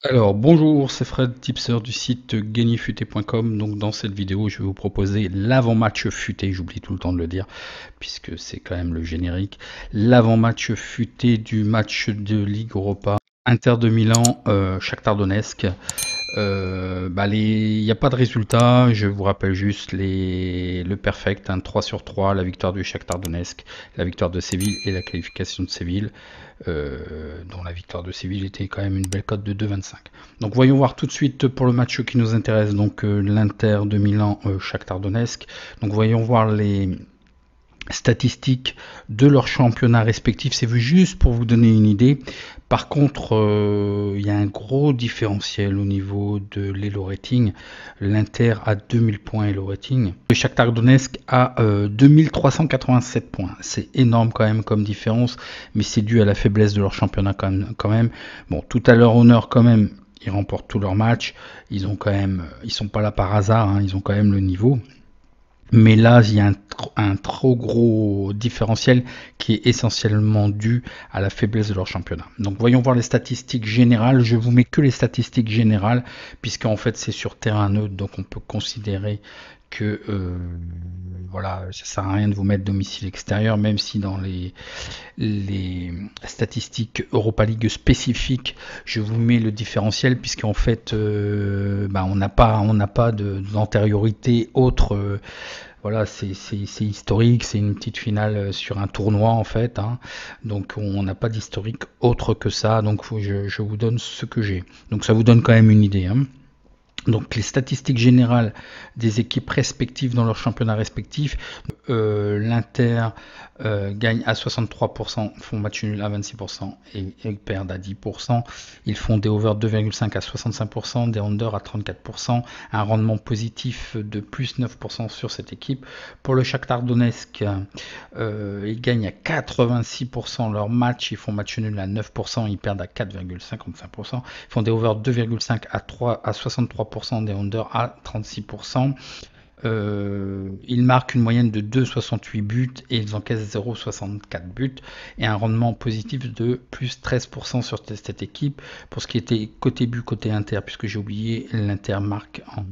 Alors bonjour, c'est Fred, tipster du site gagnerfuté.com. Donc dans cette vidéo, je vais vous proposer l'avant-match futé, j'oublie tout le temps de le dire, puisque c'est quand même le générique. L'avant-match futé du match de Ligue Europa, Inter de Milan, Shakhtar Donetsk. Il n'y a pas de résultat, je vous rappelle juste le perfect, 3 sur 3, la victoire du Shakhtar Donetsk, la victoire de Séville et la qualification de Séville, dont la victoire de Séville était quand même une belle cote de 2,25. Donc voyons voir tout de suite pour le match qui nous intéresse, donc l'Inter de Milan, Shakhtar Donetsk. Donc voyons voir les statistiques de leurs championnats respectifs, c'est juste pour vous donner une idée. Par contre, il y a un gros différentiel au niveau de l'Elo Rating. L'Inter a 2000 points Elo Rating. Le Shakhtar Donetsk a 2387 points. C'est énorme quand même comme différence, mais c'est dû à la faiblesse de leur championnat quand même. Bon, tout à leur honneur quand même, ils remportent tous leurs matchs. Ils sont pas là par hasard, hein, ils ont quand même le niveau. Mais là, il y a un trop gros différentiel qui est essentiellement dû à la faiblesse de leur championnat. Donc voyons voir les statistiques générales. Je vous mets que les statistiques générales, puisqu'en fait c'est sur terrain neutre, donc on peut considérer que voilà, ça sert à rien de vous mettre domicile extérieur, même si dans les statistiques Europa League spécifiques, je vous mets le différentiel, puisqu'en fait, on n'a pas d'antériorité autre. Voilà, c'est historique, c'est une petite finale sur un tournoi en fait, hein. Donc on n'a pas d'historique autre que ça, donc je vous donne ce que j'ai. Donc ça vous donne quand même une idée, hein. Donc les statistiques générales des équipes respectives dans leur championnat respectif, l'Inter gagne à 63%, font match nul à 26% et perdent à 10%. Ils font des over 2,5 à 65%, des under à 34%, un rendement positif de plus 9% sur cette équipe. Pour le Shakhtar Donetsk, ils gagnent à 86% leur match, ils font match nul à 9%, ils perdent à 4,55%, ils font des over 2,5 à 63%, des under à 36%. Ils marquent une moyenne de 2,68 buts et ils encaissent 0,64 buts et un rendement positif de plus 13% sur cette équipe. Pour ce qui était côté but, côté Inter, puisque j'ai oublié, l'Inter marque en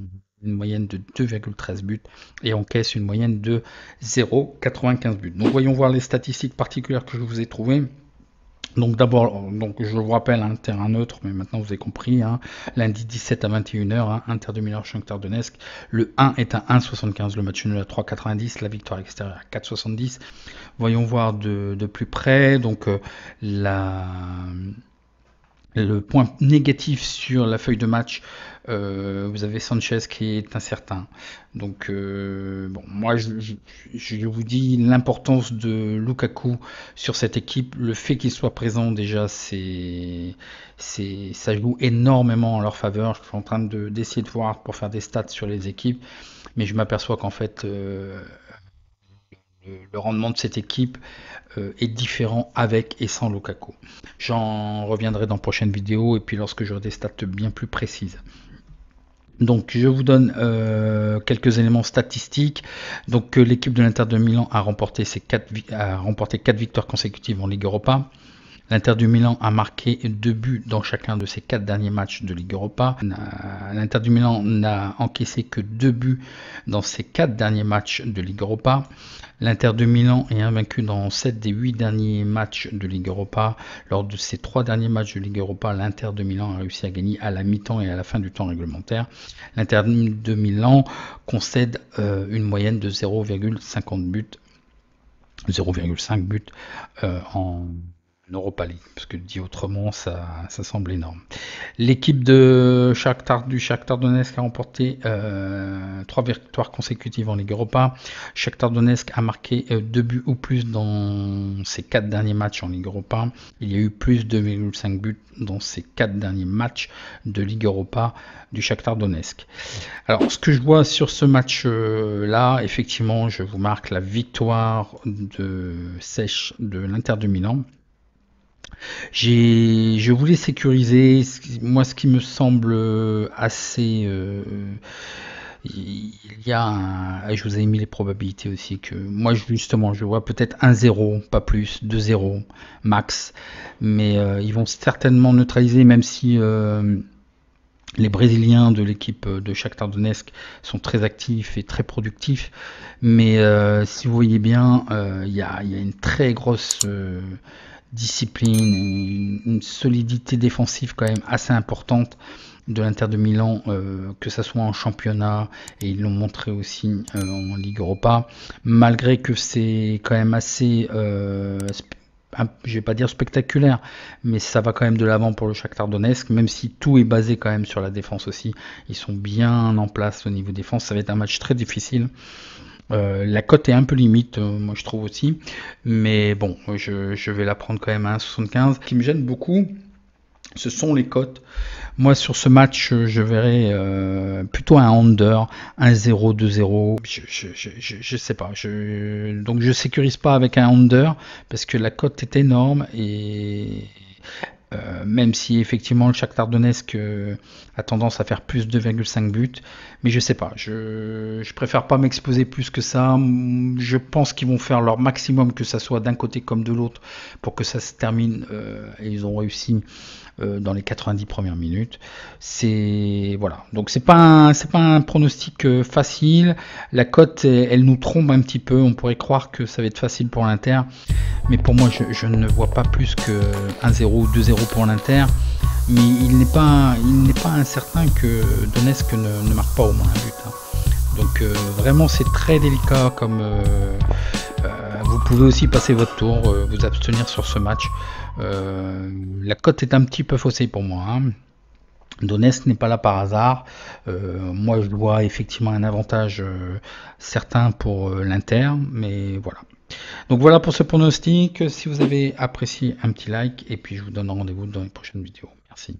une moyenne de 2,13 buts et encaisse une moyenne de 0,95 buts. Donc voyons voir les statistiques particulières que je vous ai trouvées. Donc d'abord, je vous rappelle, un terrain neutre, mais maintenant vous avez compris, hein, lundi 17 à 21h, hein, Inter de Milan, Shakhtar Donetsk. Le 1 est à 1,75, le match nul à 3,90, la victoire extérieure à 4,70. Voyons voir de plus près, donc le point négatif sur la feuille de match, vous avez Sanchez qui est incertain. Donc, moi, je vous dis l'importance de Lukaku sur cette équipe. Le fait qu'il soit présent, déjà, ça joue énormément en leur faveur. Je suis en train d'essayer de voir pour faire des stats sur les équipes, mais je m'aperçois qu'en fait, le rendement de cette équipe est différent avec et sans Lukaku. J'en reviendrai dans prochaine vidéo et puis lorsque j'aurai des stats bien plus précises. Donc je vous donne quelques éléments statistiques. Donc l'équipe de l'Inter de Milan a remporté 4 victoires consécutives en Ligue Europa. L'Inter du Milan a marqué 2 buts dans chacun de ses 4 derniers matchs de Ligue Europa. L'Inter du Milan n'a encaissé que 2 buts dans ses 4 derniers matchs de Ligue Europa. L'Inter de Milan est invaincu dans 7 des 8 derniers matchs de Ligue Europa. Lors de ces 3 derniers matchs de Ligue Europa, l'Inter de Milan a réussi à gagner à la mi-temps et à la fin du temps réglementaire. L'Inter de Milan concède une moyenne de 0,50 buts, 0,5 buts en Europa League, parce que dit autrement, ça semble énorme. L'équipe du Shakhtar Donetsk a remporté 3 victoires consécutives en Ligue Europa. Shakhtar Donetsk a marqué 2 buts ou plus dans ses 4 derniers matchs en Ligue Europa. Il y a eu plus de 2,5 buts dans ces 4 derniers matchs de Ligue Europa du Shakhtar Donetsk. Alors, ce que je vois sur ce match-là, effectivement, je vous marque la victoire sèche de l'Inter de Milan. Je voulais sécuriser, moi ce qui me semble assez... il y a je vous ai mis les probabilités aussi, que moi justement je vois peut-être 1-0, pas plus, 2-0 max, mais ils vont certainement neutraliser, même si Les Brésiliens de l'équipe de Shakhtar Donetsk sont très actifs et très productifs, mais si vous voyez bien, il y a une très grosse discipline, une solidité défensive quand même assez importante de l'Inter de Milan, que ça soit en championnat, et ils l'ont montré aussi en Ligue Europa, malgré que c'est quand même assez je vais pas dire spectaculaire, mais ça va quand même de l'avant pour le Shakhtar Donetsk, même si tout est basé quand même sur la défense aussi. Ils sont bien en place au niveau défense. Ça va être un match très difficile. La cote est un peu limite, moi je trouve aussi, mais bon, je vais la prendre quand même à 1,75. Ce qui me gêne beaucoup, ce sont les cotes. Moi, sur ce match, je verrais plutôt un under, 1-0, 2-0. Je sais pas. Donc, je sécurise pas avec un under parce que la cote est énorme et même si effectivement le Shakhtar Donetsk a tendance à faire plus de 2,5 buts, mais je sais pas, je préfère pas m'exposer plus que ça. Je pense qu'ils vont faire leur maximum, que ça soit d'un côté comme de l'autre, pour que ça se termine, et ils ont réussi dans les 90 premières minutes. C'est voilà, donc c'est pas un pronostic facile. La cote, elle nous trompe un petit peu. On pourrait croire que ça va être facile pour l'Inter, mais pour moi, je ne vois pas plus que 1-0 ou 2-0 pour l'Inter. Mais il n'est pas incertain que Donetsk ne marque pas au moins un but. Hein. Donc vraiment, c'est très délicat. Comme vous pouvez aussi passer votre tour, vous abstenir sur ce match. La cote est un petit peu faussée pour moi. Hein. Donetsk n'est pas là par hasard. Moi, je vois effectivement un avantage certain pour l'Inter, mais voilà. Donc voilà pour ce pronostic. Si vous avez apprécié, un petit like, et puis je vous donne rendez-vous dans les prochaines vidéos. Merci.